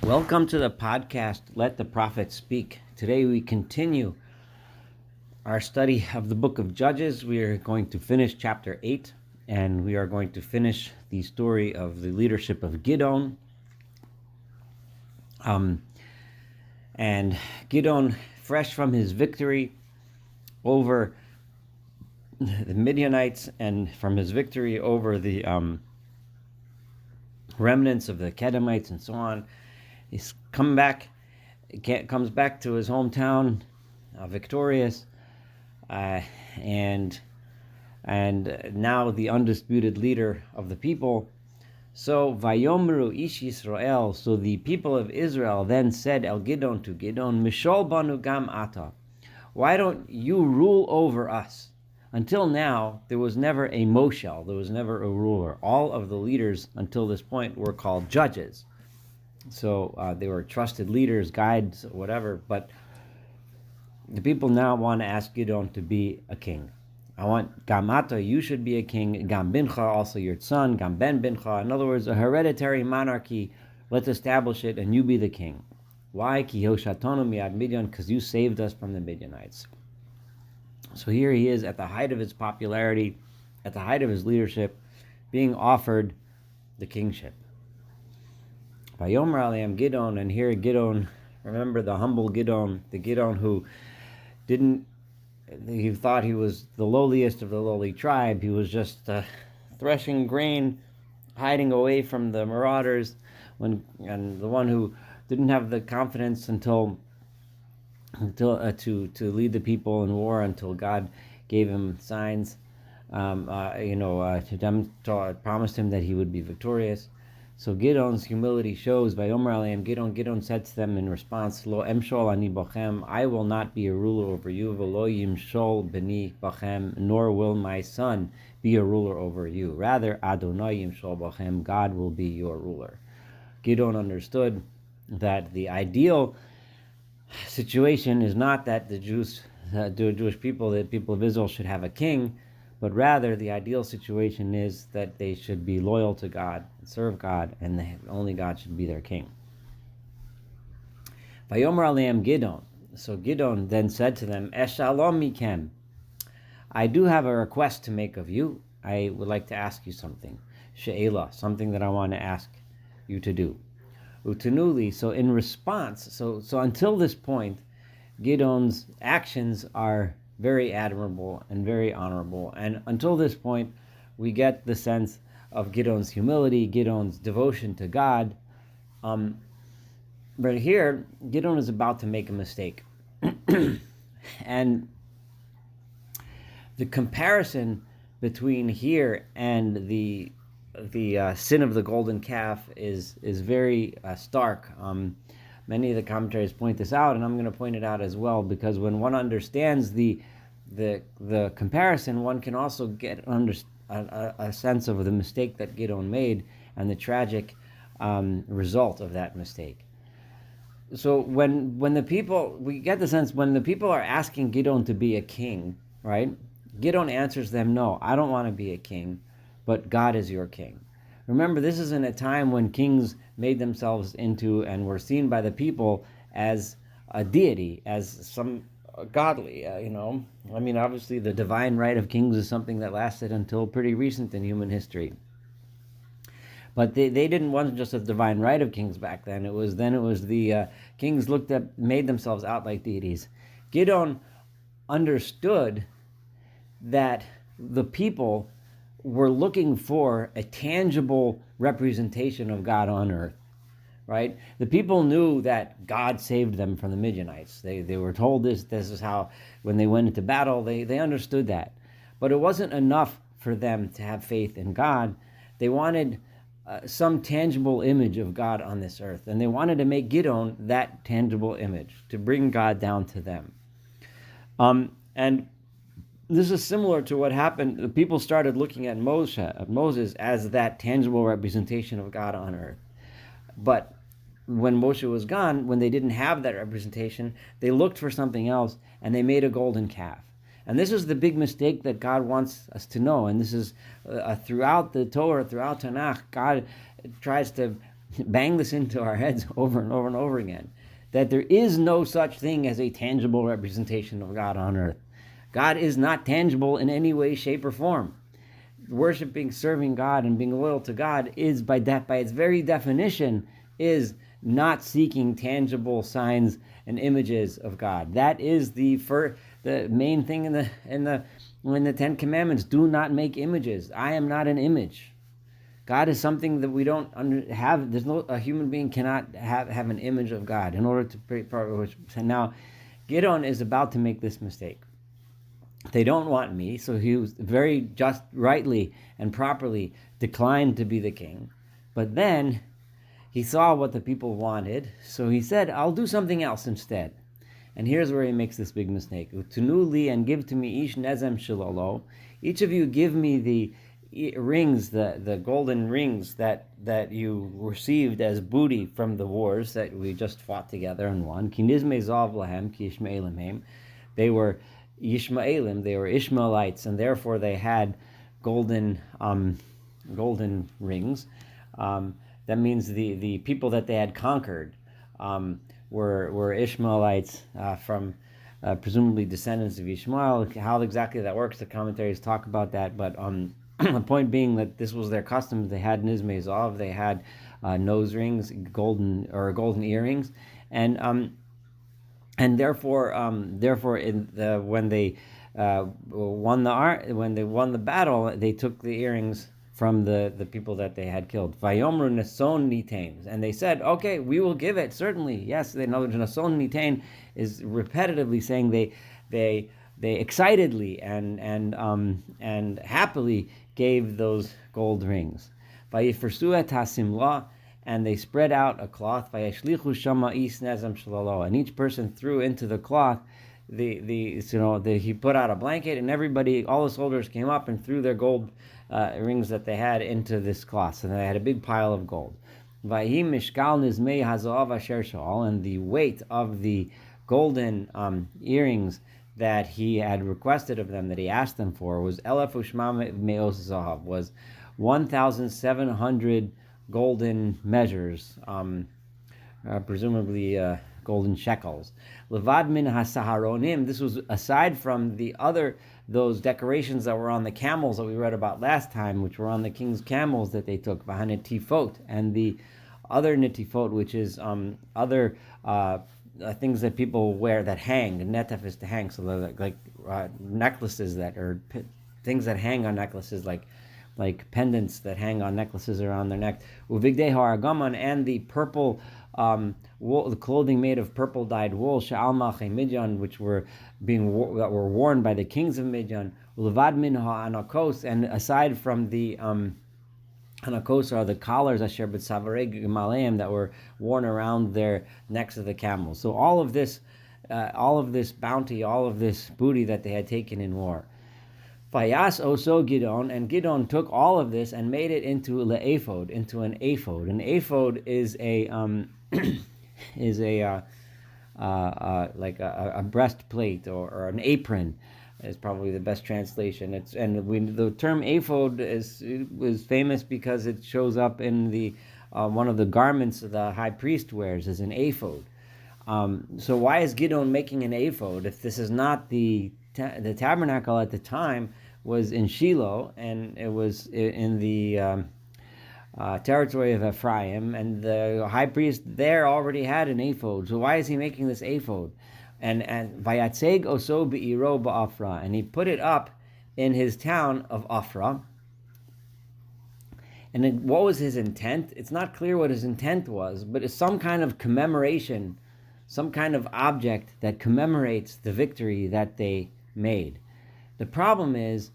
Welcome to the podcast, Let the Prophet Speak. Today we continue our study of the book of Judges. We are going to finish chapter 8, and we are going to finish the story of the leadership of Gideon. And Gideon, fresh from his victory over the Midianites and from his victory over the remnants of the Kedemites and so on, he's comes back to his hometown victorious, and now the undisputed leader of the people. So Vayomru Ish Yisrael, so the people of Israel then said to Gideon, Mishol banu gam ata, why don't you rule over us? Until now, there was never a moshel, there was never a ruler. All of the leaders until this point were called judges. So they were trusted leaders, guides, whatever. But the people now want to ask Gideon to be a king. I want Gamata, you should be a king. Gam bincha, also your son. Gam ben bincha. In other words, a hereditary monarchy. Let's establish it, and you be the king. Why? Ki hoshatonu miad Midian, because you saved us from the Midianites. So here he is at the height of his popularity, at the height of his leadership, being offered the kingship. Vayomer aleim Gideon, and here Gideon, remember the humble Gideon, the Gideon who he thought he was the lowliest of the lowly tribe. He was just threshing grain, hiding away from the marauders, and the one who didn't have the confidence to lead the people in war until God gave him signs, promised him that he would be victorious. So Gideon's humility shows by Omer Aleim Gideon said to them in response, Lo emshol ani bachem, I will not be a ruler over you, v'lo yimshol b'ni bachem, nor will my son be a ruler over you. Rather, Adonai yimshol bachem, God will be your ruler. Gideon understood that the ideal situation is not that the Jewish people, the people of Israel, should have a king, but rather the ideal situation is that they should be loyal to God, serve God, and only God should be their king. Vayomer aleim Gideon. So Gideon then said to them, Eshalom mikem, I do have a request to make of you. I would like to ask you something. She'ela, something that I want to ask you to do. Utanuli, so in response, so until this point, Gideon's actions are very admirable and very honorable. And until this point, we get the sense of Gideon's humility, Gideon's devotion to God. But here, Gideon is about to make a mistake. And the comparison between here and the sin of the golden calf is very stark. Many of the commentaries point this out, and I'm going to point it out as well, because when one understands the comparison, one can also get a sense of the mistake that Gideon made and the tragic result of that mistake. So when the people, we get the sense when the people are asking Gideon to be a king, right? Gideon answers them, no, I don't want to be a king, but God is your king. Remember, this is in a time when kings made themselves into and were seen by the people as a deity, as some godly, I mean, obviously the divine right of kings is something that lasted until pretty recent in human history. But they didn't want just a divine right of kings back then. It was the kings made themselves out like deities. Gideon understood that the people were looking for a tangible representation of God on earth, right? The people knew that God saved them from the Midianites. They were told this is how, when they went into battle, they understood that. But it wasn't enough for them to have faith in God. They wanted some tangible image of God on this earth, and they wanted to make Gideon that tangible image, to bring God down to them. And this is similar to what happened. The people started looking at Moses as that tangible representation of God on earth. But when Moshe was gone, when they didn't have that representation, they looked for something else, and they made a golden calf. And this is the big mistake that God wants us to know. And this is throughout the Torah, throughout Tanakh, God tries to bang this into our heads over and over and over again, that there is no such thing as a tangible representation of God on earth. God is not tangible in any way, shape, or form. Worshiping, serving God, and being loyal to God is, by its very definition, is not seeking tangible signs and images of God. That is the main thing in the Ten Commandments. Do not make images. I am not an image. God is something that we don't have. A human being cannot have an image of God in order to pray. Now, Gideon is about to make this mistake. They don't want me, so he was very just, rightly and properly declined to be the king. But then he saw what the people wanted, so he said, I'll do something else instead. And here's where he makes this big mistake. Utunu li, and give to me ish nezem shilolo. Each of you give me the rings, the golden rings that you received as booty from the wars that we just fought together and won. Ki nizme zav lahem, ki Ishmaelim heim. They were Yishmaelim, they were Ishmaelites, and therefore they had golden rings. That means the people that they had conquered were Ishmaelites from presumably descendants of Ishmael. How exactly that works, the commentaries talk about that, but the point being that this was their custom. They had nizmei zav, they had nose rings, golden earrings, and therefore, when they won the battle, they took the earrings from the people that they had killed. Vayomru nason nitain, and they said, "Okay, we will give it. Certainly, yes." They know nason nitain is repetitively saying they excitedly and happily gave those gold rings. Vayifrsu et hasimla, and they spread out a cloth. Vayashlichu shama is nezem shalalo, and each person threw into the cloth he put out a blanket, and everybody, all the soldiers came up and threw their gold rings that they had into this cloth, and they had a big pile of gold. Vayhi mishkal nizmei hazav asher sha'al, and the weight of the golden earrings that he had requested of them, that he asked them for, was elef ushma me'os zahav, was 1,700 golden measures, presumably golden shekels. Levad min hasaharonim, this was aside from those decorations that were on the camels that we read about last time, which were on the king's camels that they took, vahanetifot, and the other netifot, which is other things that people wear that hang. The netef is to hang, so like necklaces things that hang on necklaces, like pendants that hang on necklaces around their neck. Uvigdei ha'argaman, and the purple wool, the clothing made of purple dyed wool, she'al malchei Midian, which were worn by the kings of Midian. Ulevad min ha'anakos, and aside from the anakos are the collars asher b'tzavarei gemaleim that were worn around their necks of the camels. So all of this bounty, all of this booty that they had taken in war. Vayas oso Gideon, and Gideon took all of this and made it into Ephod, into an ephod. An ephod is like a breastplate or an apron, is probably the best translation. The term ephod was famous because it shows up in the one of the garments the high priest wears as an ephod. So why is Gideon making an ephod if this is not the tabernacle at the time was in Shiloh, and it was in the territory of Ephraim, and the high priest there already had an ephod. So why is he making this ephod? And vayatzeg oso be'iro ba'afra, and he put it up in his town of Afra. And what was his intent? It's not clear what his intent was, but it's some kind of commemoration, some kind of object that commemorates the victory that they made. The problem is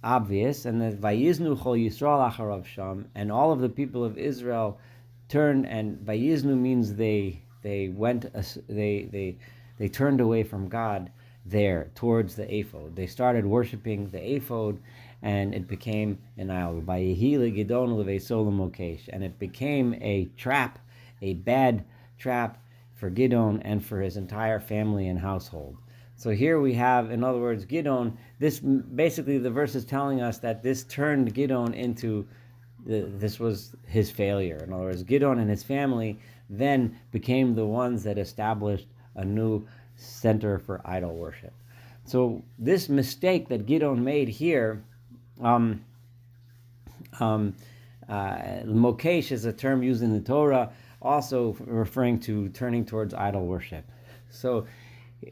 obvious, and that Vayiznu Chol Yisrael Acharav Sham, and all of the people of Israel turned, and Vayiznu means they turned away from God there towards the ephod. They started worshiping the ephod, and it became an idol. Vayehi leGidon leveso lemokesh, and it became a trap, a bad trap for Gideon and for his entire family and household. So here we have, in other words, Gideon, this basically the verse is telling us that this turned Gideon into this was his failure. In other words, Gideon and his family then became the ones that established a new center for idol worship. So this mistake that Gideon made here, mokesh is a term used in the Torah, also referring to turning towards idol worship. So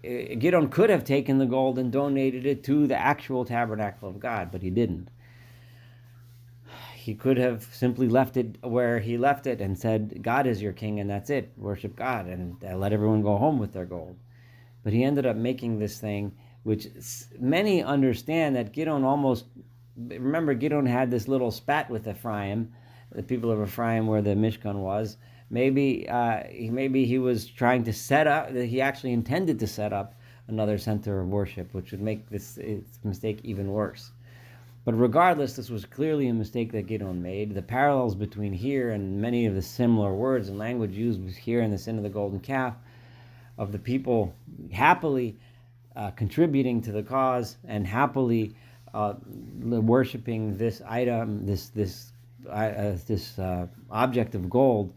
Gideon could have taken the gold and donated it to the actual tabernacle of God, but he didn't. He could have simply left it where he left it and said, God is your king and that's it, worship God, and let everyone go home with their gold. But he ended up making this thing, which many understand that Gideon almost, remember Gideon had this little spat with Ephraim, the people of Ephraim where the Mishkan was. Maybe he was trying to set up, he actually intended to set up another center of worship, which would make this mistake even worse. But regardless, this was clearly a mistake that Gideon made. The parallels between here and many of the similar words and language used here in the sin of the golden calf, of the people happily contributing to the cause and happily worshiping this item, this object of gold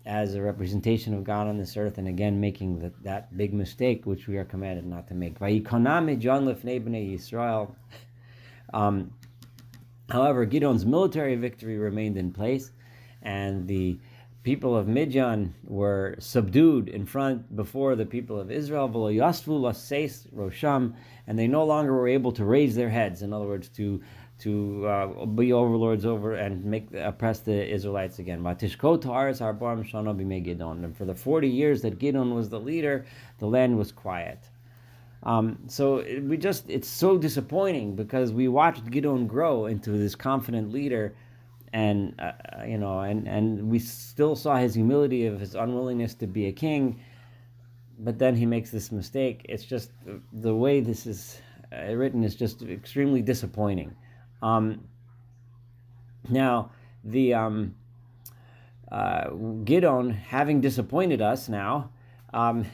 as a representation of God on this earth, and again making that big mistake which we are commanded not to make. However, Gideon's military victory remained in place, and the people of Midian were subdued before the people of Israel, and they no longer were able to raise their heads. In other words, to be overlords over and oppress the Israelites again. And for the 40 years that Gideon was the leader, the land was quiet. So it's so disappointing because we watched Gideon grow into this confident leader, and and we still saw his humility of his unwillingness to be a king, but then he makes this mistake. It's just the way this is written is just extremely disappointing. Now the Gideon, having disappointed us now. So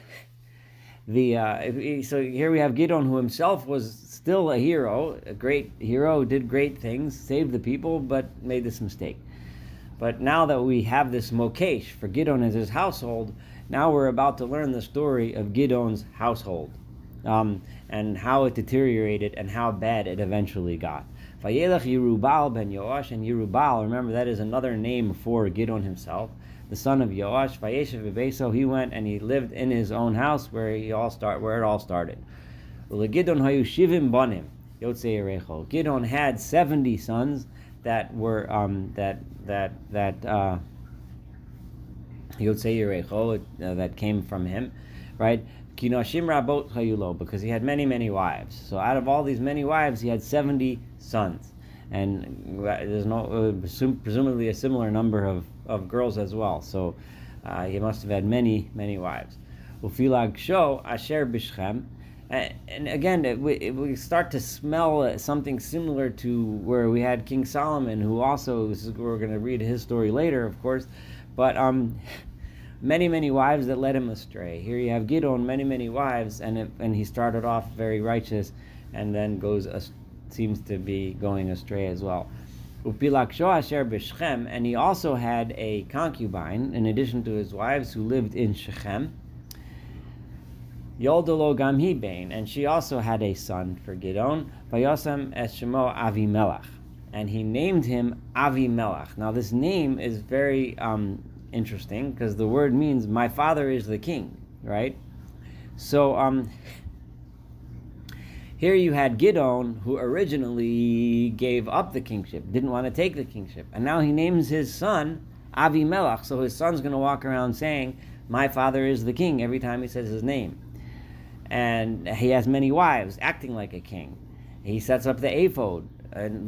here we have Gideon, who himself was still a hero, a great hero, did great things, saved the people, but made this mistake. But now that we have this mokesh for Gideon as his household, now we're about to learn the story of Gideon's household, and how it deteriorated and how bad it eventually got. Vayelech Yerubal ben Yoash, and Yerubal, remember that is another name for Gideon himself, the son of Yoash. Vayeshev bebeso, he went and he lived in his own house where it all started. Gideon hayu shivim banim yotzei Yerecho. Gideon had 70 sons that were yotzei Yerecho, that came from him, right? Kinashim rabot hayulo, because he had many wives. So out of all these many wives, he had 70 sons, and there's presumably a similar number of girls as well. So he must have had many wives. Ufilag sho asher bishchem, and again we start to smell something similar to where we had King Solomon, who also, we're going to read his story later, of course, but many wives that led him astray. Here you have Gideon, many wives, and he started off very righteous, and then seems to be going astray as well. Upilaksho asher b'Shechem, and he also had a concubine in addition to his wives who lived in Shechem. Yoldalo gam hi bain, and she also had a son for Gideon. Vayosam es shemo Avimelech, and he named him Avimelech. Now this name is very interesting because the word means my father is the king, right? So here you had Gideon, who originally gave up the kingship, didn't want to take the kingship, and now he names his son Avimelech, so his son's going to walk around saying my father is the king every time he says his name. And he has many wives, acting like a king. He sets up the Ephod,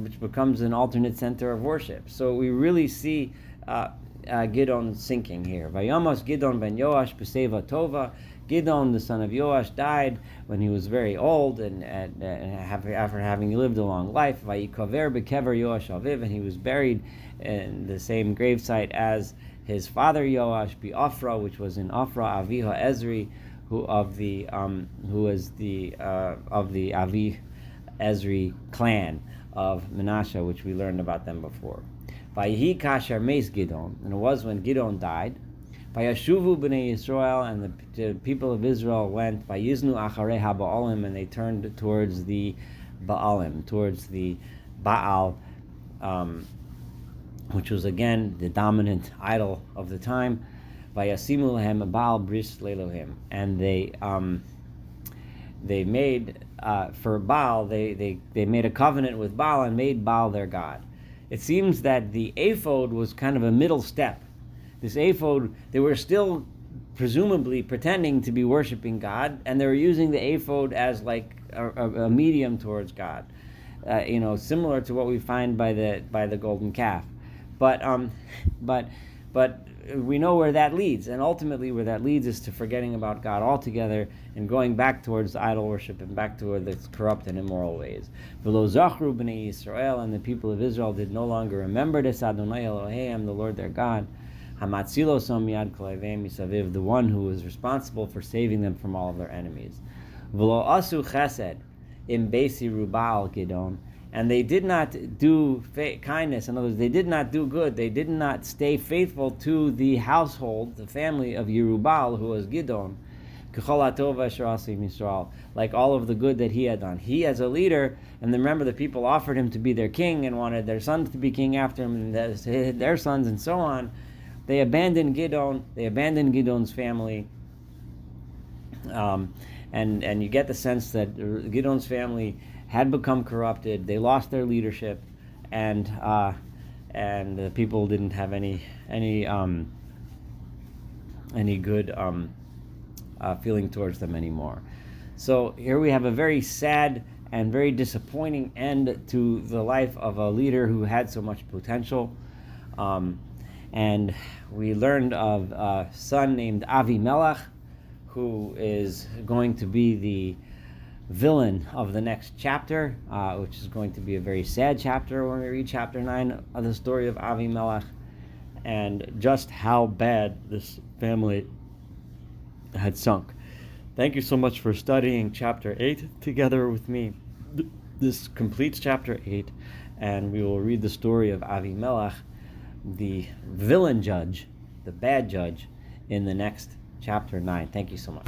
which becomes an alternate center of worship. So we really see Gideon sinking here. Vayamos Gideon ben Yoash b'seva tova. Gideon, the son of Yoash, died when he was very old, and after having lived a long life. Vayikaver b'kever Yoash aviv, and he was buried in the same gravesite as his father Yoash, Ophrah, which was in Ophrah, Aviha Ezri, who was of the Avi Ezri clan of Menashe, which we learned about them before. Vayihi kasher meis Gideon, and it was when Gideon died. Vayashuvu b'nei Yisrael, and the people of Israel went. Vayiznu acharei haBaalim, and they turned towards the Baalim, towards the Baal, which was again the dominant idol of the time. Vayasimu lahem Baal bris lelohim, and they made for Baal, they made a covenant with Baal and made Baal their god. It seems that the Ephod was kind of a middle step. This Ephod, they were still presumably pretending to be worshiping God, and they were using the Ephod as like a medium towards God, similar to what we find by the golden calf. But we know where that leads, and ultimately where that leads is to forgetting about God altogether and going back towards idol worship and back toward the corrupt and immoral ways. V'lo zachru b'nei Yisrael, and the people of Israel did no longer remember this Adonai Eloheim, the Lord their God, Hamatzilo som yad koleveim misaviv, the one who was responsible for saving them from all of their enemies. V'lo asu chesed im beisi rubal Gideon, and they did not do kindness. In other words, they did not do good. They did not stay faithful to the household, the family of Yerubal, who was Gideon, like all of the good that he had done. He, as a leader, and remember the people offered him to be their king and wanted their sons to be king after him, and their sons, and so on. They abandoned Gideon. They abandoned Gideon's family. And you get the sense that Gideon's family had become corrupted. They lost their leadership, and the people didn't have any good feeling towards them anymore. So here we have a very sad and very disappointing end to the life of a leader who had so much potential. And we learned of a son named Avimelech, who is going to be the villain of the next chapter, which is going to be a very sad chapter when we read chapter 9 of the story of Avimelech, and just how bad this family had sunk. Thank you so much for studying chapter 8 together with me. This completes chapter 8, and we will read the story of Avimelech, the villain judge, the bad judge, in the next chapter 9. Thank you so much.